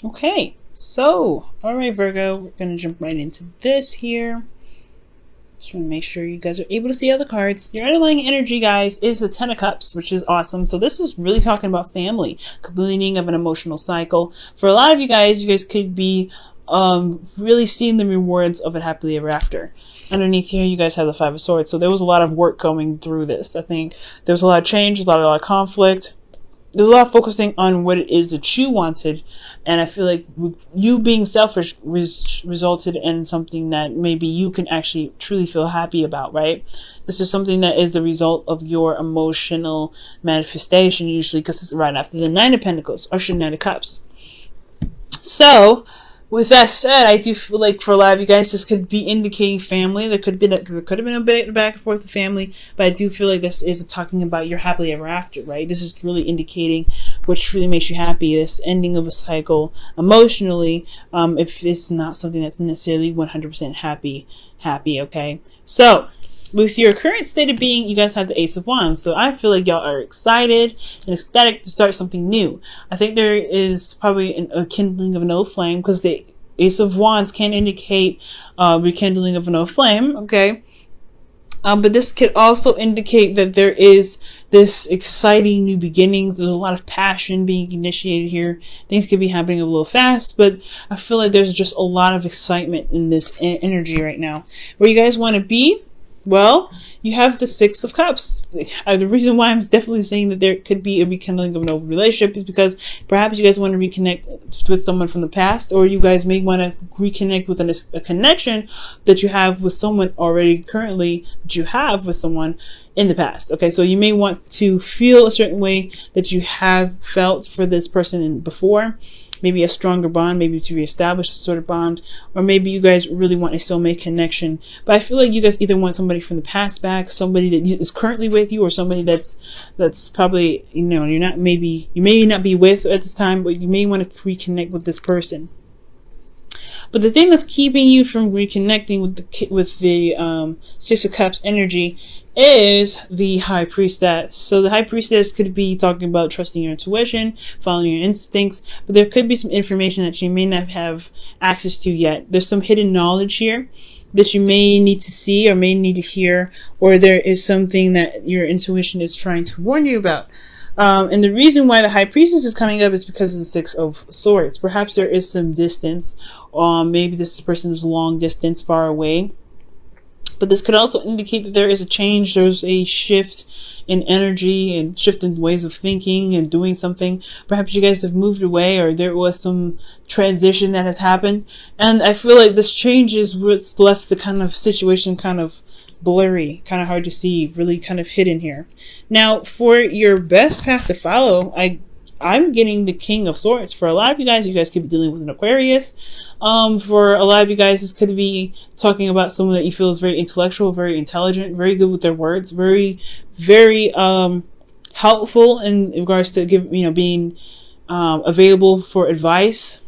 Okay, so, all right, Virgo, we're going to jump right into this here. Just want to make sure you guys are able to see all the cards. Your underlying energy, guys, is the Ten of Cups, which is awesome. So this is really talking about family, completing of an emotional cycle. For a lot of you guys could be really seeing the rewards of it happily ever after. Underneath here, you guys have the Five of Swords. So there was a lot of work going through this. I think there was a lot of change, a lot of conflict. There's a lot of focusing on what it is that you wanted, and I feel like you being selfish resulted in something that maybe you can actually truly feel happy about, right? This is something that is the result of your emotional manifestation, usually because it's right after the Nine of Pentacles, or Nine of Cups. So, with that said, I do feel like for a lot of you guys, this could be indicating family. There could have been a bit back and forth with family, but I do feel like this is talking about your happily ever after, right? This is really indicating what truly makes you happy. This ending of a cycle emotionally, if it's not something that's necessarily 100% happy, okay? So, with your current state of being, you guys have the Ace of Wands. So I feel like y'all are excited and ecstatic to start something new. I think there is probably a kindling of an old flame, because the Ace of Wands can indicate rekindling of an old flame, okay? But this could also indicate that there is this exciting new beginnings. There's a lot of passion being initiated here. Things could be happening a little fast, but I feel like there's just a lot of excitement in this energy right now. Where you guys want to be? Well, you have the Six of Cups. The reason why I'm definitely saying that there could be a rekindling of an old relationship is because perhaps you guys want to reconnect with someone from the past, or you guys may want to reconnect with a connection that you have with someone already currently that you have with someone in the past. Okay, so you may want to feel a certain way that you have felt for this person before. Maybe a stronger bond, maybe to reestablish a sort of bond, or maybe you guys really want a soulmate connection. But I feel like you guys either want somebody from the past back, somebody that is currently with you, or somebody that's probably, you may not be with at this time, but you may want to reconnect with this person. But the thing that's keeping you from reconnecting with the Six of Cups energy is the High Priestess. So the High Priestess could be talking about trusting your intuition, following your instincts, but there could be some information that you may not have access to yet. There's some hidden knowledge here that you may need to see or may need to hear, or there is something that your intuition is trying to warn you about. And the reason why the High Priestess is coming up is because of the Six of Swords. Perhaps there is some distance. Maybe this person is long distance, far away. But this could also indicate that there is a change. There's a shift in energy and shift in ways of thinking and doing something. Perhaps you guys have moved away, or there was some transition that has happened. And I feel like this change is what's left the kind of situation kind of blurry, kind of hard to see, really kind of hidden here. Now, for your best path to follow, I'm getting the King of Swords. For a lot of you guys could be dealing with an Aquarius. For a lot of you guys, this could be talking about someone that you feel is very intellectual, very intelligent, very good with their words, very, very helpful in regards to being available for advice.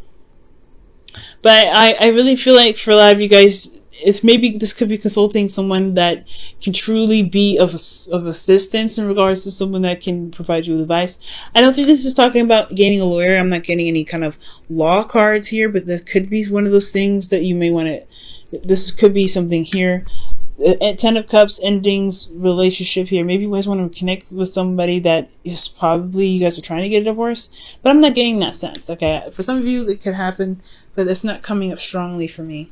But I really feel like for a lot of you guys, maybe this could be consulting someone that can truly be of assistance in regards to someone that can provide you with advice. I don't think this is talking about gaining a lawyer. I'm not getting any kind of law cards here, but that could be one of those things that you may want to, this could be something here. Ten of Cups endings relationship here. Maybe you guys want to connect with somebody that is probably, you guys are trying to get a divorce, but I'm not getting that sense. Okay, for some of you it could happen, but it's not coming up strongly for me.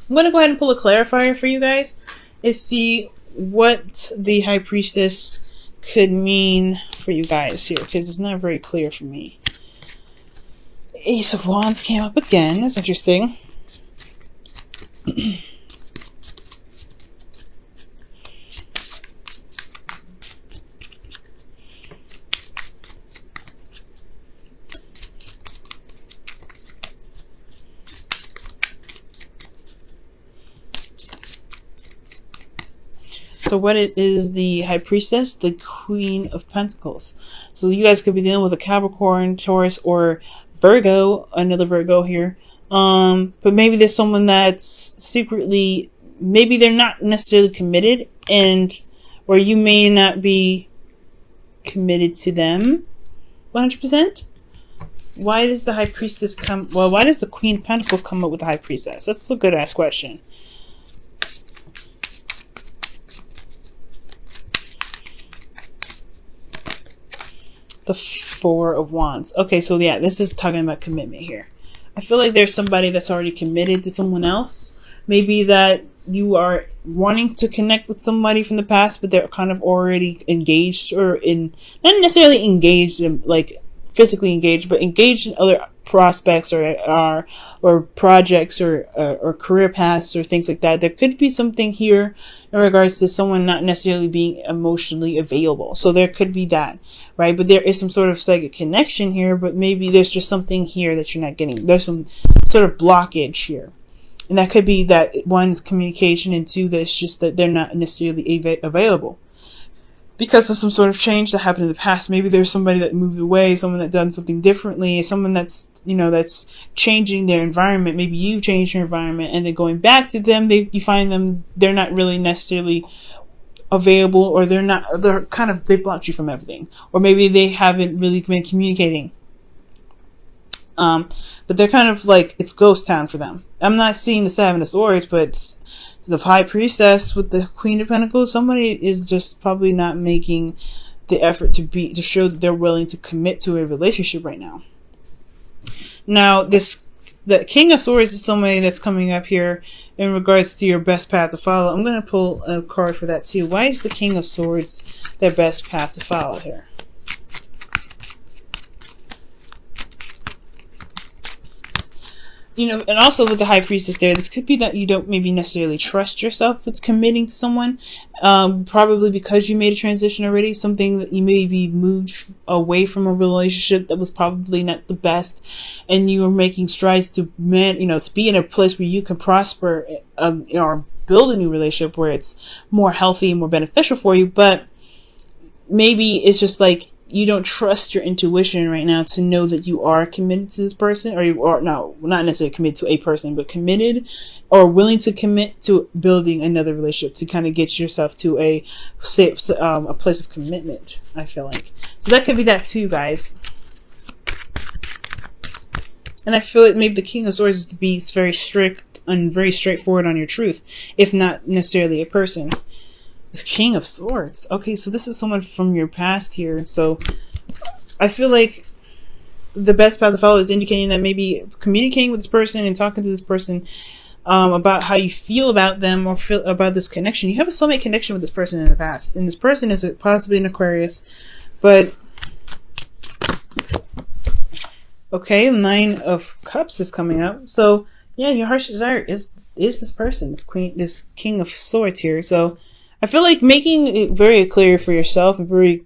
I'm going to go ahead and pull a clarifier for you guys and see what the High Priestess could mean for you guys here, because it's not very clear for me. Ace of Wands came up again. That's interesting. So what it is, the High Priestess, the Queen of Pentacles. So you guys could be dealing with a Capricorn, Taurus, or Virgo, another Virgo here. But maybe there's someone that's secretly, maybe they're not necessarily committed, or you may not be committed to them 100%. why does the High Priestess come? Well, why does the Queen of Pentacles come up with the High Priestess? That's a good ass question. The Four of Wands. Okay, so yeah, this is talking about commitment here. I feel like there's somebody that's already committed to someone else. Maybe that you are wanting to connect with somebody from the past, but they're kind of already engaged, or in, not necessarily engaged in, like physically engaged, but engaged in other prospects or projects or career paths or things like that. There could be something here in regards to someone not necessarily being emotionally available. So there could be that, right? But there is some sort of psychic connection here, but maybe there's just something here that you're not getting. There's some sort of blockage here. And that could be that one's communication, and two, that it's just that they're not necessarily available because of some sort of change that happened in the past. Maybe there's somebody that moved away, someone that done something differently, someone that's, you know, that's changing their environment. Maybe you changed your environment, and then going back to them, you find them, they're not really necessarily available, or they've blocked you from everything, or maybe they haven't really been communicating. But they're kind of like, it's ghost town for them. I'm not seeing the Seven of Swords, but it's the High Priestess with the Queen of Pentacles. Somebody is just probably not making the effort to show that they're willing to commit to a relationship right now. Now, the King of Swords is somebody that's coming up here in regards to your best path to follow. I'm going to pull a card for that too. Why is the King of Swords their best path to follow here? You know, and also with the High Priestess there, this could be that you don't maybe necessarily trust yourself with committing to someone. Probably because you made a transition already, something that you maybe moved away from a relationship that was probably not the best, and you are making strides to to be in a place where you can prosper, or build a new relationship where it's more healthy and more beneficial for you. But maybe it's just like, you don't trust your intuition right now to know that you are committed to this person, or no, not necessarily committed to a person, but committed or willing to commit to building another relationship to kind of get yourself to a place of commitment, I feel like. So that could be that too, guys. And I feel like maybe the King of Swords is to be very strict and very straightforward on your truth, if not necessarily a person. King of Swords. Okay, so this is someone from your past here. So I feel like the best path to follow is indicating that maybe communicating with this person and talking to this person about how you feel about them, or feel about this connection. You have a soulmate connection with this person in the past, and this person is possibly an Aquarius. But okay, Nine of Cups is coming up. So yeah, your heart's desire is this person, this King of Swords here. So I feel like making it very clear for yourself, and very,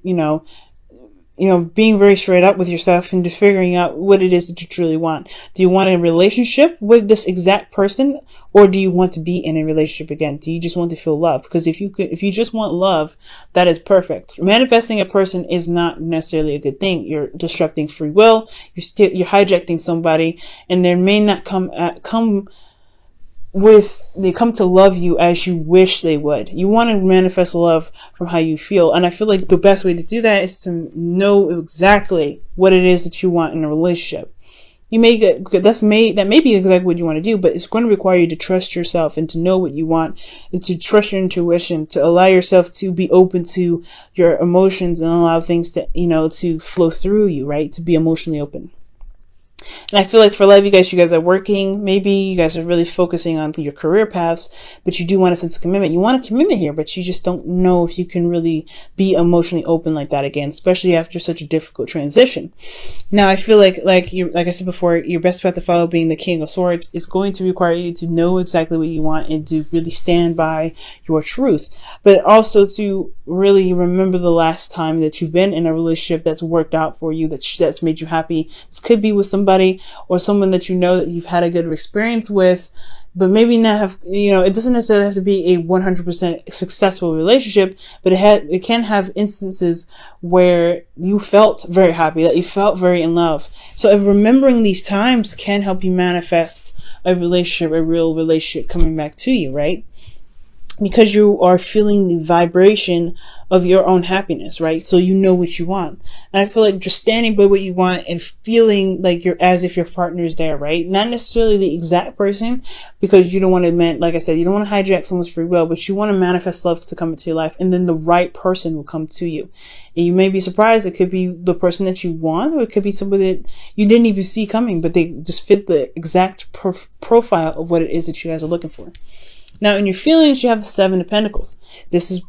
being very straight up with yourself, and just figuring out what it is that you truly want. Do you want a relationship with this exact person, or do you want to be in a relationship again? Do you just want to feel love? Because if you just want love, that is perfect. Manifesting a person is not necessarily a good thing. You're disrupting free will. You're hijacking somebody, and they may not come to love you as you wish they would. You want to manifest love from how you feel. And I feel like the best way to do that is to know exactly what it is that you want in a relationship. You may that may be exactly what you want to do, but it's going to require you to trust yourself and to know what you want, and to trust your intuition, to allow yourself to be open to your emotions, and allow things to, to flow through you, right? To be emotionally open. And I feel like for a lot of you guys are working. Maybe you guys are really focusing on your career paths, but you do want a sense of commitment. You want a commitment here, but you just don't know if you can really be emotionally open like that again, especially after such a difficult transition. Now, I feel like I said before, your best path to follow, being the King of Swords, is going to require you to know exactly what you want and to really stand by your truth, but also to really remember the last time that you've been in a relationship that's worked out for you, that's made you happy. This could be with somebody or someone that that you've had a good experience with, but maybe not have, it doesn't necessarily have to be a 100% successful relationship, but it can have instances where you felt very happy, that you felt very in love. So if remembering these times can help you manifest a real relationship coming back to you, right? because you are feeling the vibration of your own happiness, right? So you know what you want. And I feel like just standing by what you want and feeling like you're as if your partner is there, right? Not necessarily the exact person, because you don't want to, like I said, you don't want to hijack someone's free will, but you want to manifest love to come into your life, and then the right person will come to you. And you may be surprised. It could be the person that you want, or it could be somebody that you didn't even see coming, but they just fit the exact profile of what it is that you guys are looking for. Now, in your feelings, you have the Seven of Pentacles. This is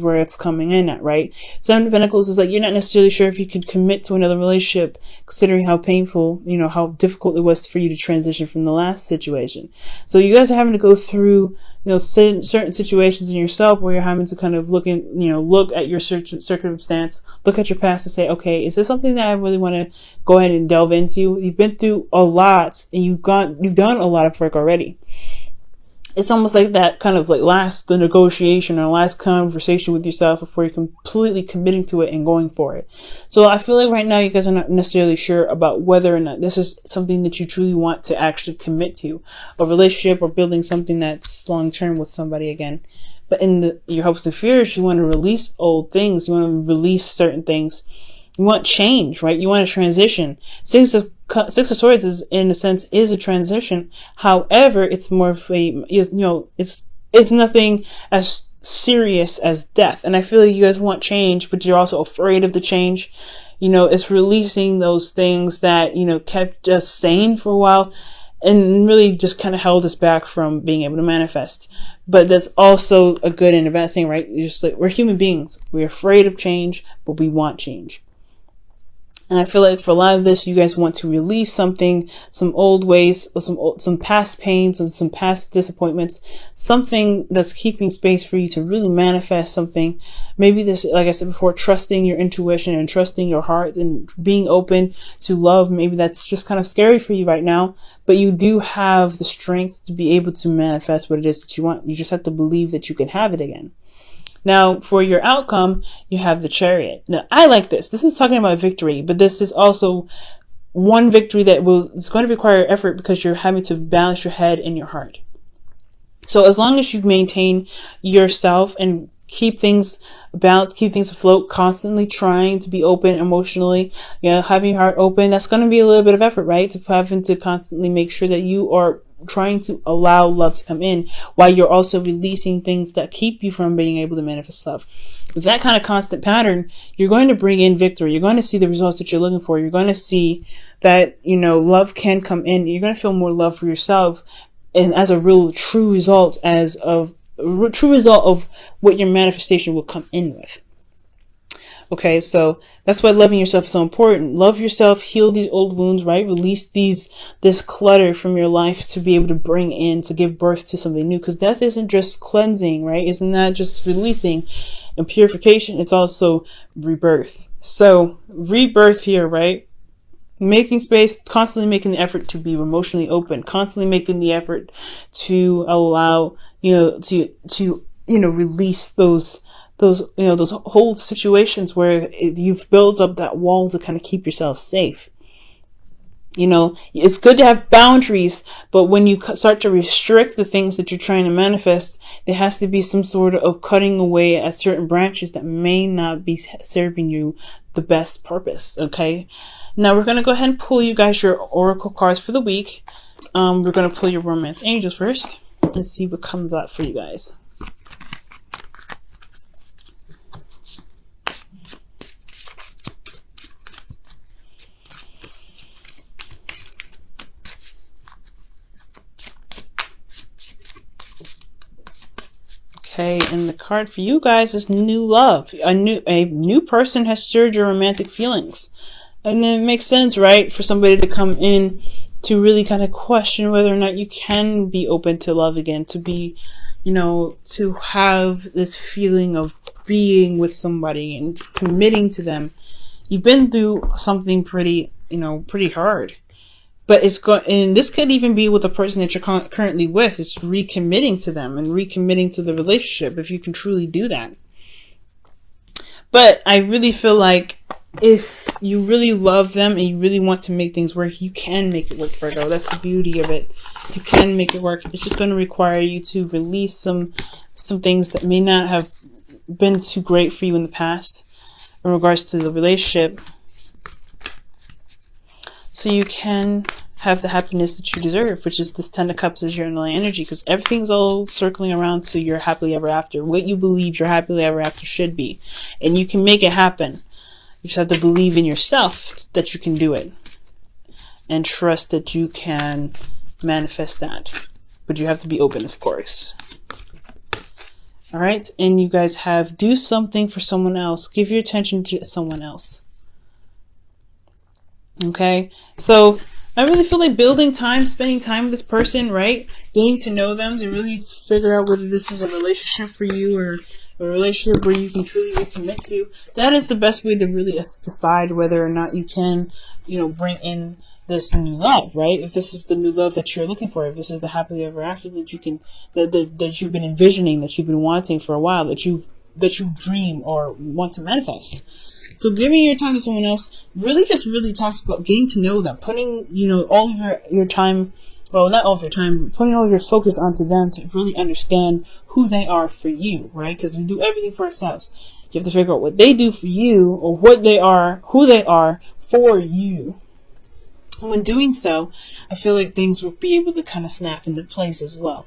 where it's coming in at, right? Seven of Pentacles is like, you're not necessarily sure if you could commit to another relationship, considering how painful, how difficult it was for you to transition from the last situation. So you guys are having to go through, certain situations in yourself where you're having to kind of look at your circumstance, look at your past and say, okay, is this something that I really want to go ahead and delve into? You've been through a lot, and you've done a lot of work already. It's almost like that kind of like the negotiation or last conversation with yourself before you're completely committing to it and going for it. So I feel like right now you guys are not necessarily sure about whether or not this is something that you truly want to actually commit to, a relationship or building something that's long term with somebody again. But in your hopes and fears, you want to release old things. You want to release certain things. You want change, right? You want a transition. Six of Swords is, in a sense, is a transition. However, it's more of it's nothing as serious as death. And I feel like you guys want change, but you're also afraid of the change. It's releasing those things that, kept us sane for a while and really just kind of held us back from being able to manifest. But that's also a good and a bad thing, right? Just like, we're human beings. We're afraid of change, but we want change. And I feel like for a lot of this, you guys want to release something, some old ways, some past pains and some past disappointments, something that's keeping space for you to really manifest something. Maybe this, like I said before, trusting your intuition and trusting your heart and being open to love. Maybe that's just kind of scary for you right now, but you do have the strength to be able to manifest what it is that you want. You just have to believe that you can have it again. Now, for your outcome, you have the Chariot. Now, I like this. This is talking about victory, but this is also one victory that it's going to require effort because you're having to balance your head and your heart. So as long as you maintain yourself and keep things balanced, keep things afloat, constantly trying to be open emotionally, having your heart open, that's going to be a little bit of effort, right? To having to constantly make sure that you are trying to allow love to come in while you're also releasing things that keep you from being able to manifest love. With that kind of constant pattern, you're going to bring in victory. You're going to see the results that you're looking for. You're going to see that, love can come in. You're going to feel more love for yourself. And as a true result of what your manifestation will come in with. Okay, so that's why loving yourself is so important. Love yourself, heal these old wounds, right? Release this clutter from your life to be able to give birth to something new. Because death isn't just cleansing, right? It's not just releasing and purification. It's also rebirth. So rebirth here, right? Making space, constantly making the effort to be emotionally open, constantly making the effort to allow, to release those whole situations where you've built up that wall to kind of keep yourself safe. It's good to have boundaries, but when you start to restrict the things that you're trying to manifest, there has to be some sort of cutting away at certain branches that may not be serving you the best purpose. Okay. Now we're going to go ahead and pull you guys your oracle cards for the week. We're going to pull your romance angels first and see what comes out for you guys. Okay, and the card for you guys is new love. A new person has stirred your romantic feelings. And then it makes sense, right, for somebody to come in to really kind of question whether or not you can be open to love again, to be, to have this feeling of being with somebody and committing to them. You've been through something pretty hard. But and this could even be with the person that you're currently with. It's recommitting to them and recommitting to the relationship if you can truly do that. But I really feel like if you really love them and you really want to make things work, you can make it work, Virgo. That's the beauty of it. You can make it work. It's just going to require you to release some things that may not have been too great for you in the past in regards to the relationship, so you can have the happiness that you deserve, which is this Ten of Cups is your underlying energy, because everything's all circling around to your happily ever after, what you believe your happily ever after should be, and you can make it happen. You just have to believe in yourself that you can do it and trust that you can manifest that, but you have to be open, of course. All right, and you guys have do something for someone else. Give your attention to someone else. Okay, so I really feel like building time, spending time with this person, right? Getting to know them to really figure out whether this is a relationship for you or a relationship where you can truly recommit to. That is the best way to really decide whether or not you can, bring in this new love, right? If this is the new love that you're looking for, if this is the happily ever after that you can, that you've been envisioning, that you've been wanting for a while, that you dream or want to manifest. So giving your time to someone else really talks about getting to know them, putting, all of your time, well, not all of your time, putting all of your focus onto them to really understand who they are for you, right? Because we do everything for ourselves. You have to figure out what they do for you, or what they are, who they are for you. And when doing so, I feel like things will be able to kind of snap into place as well.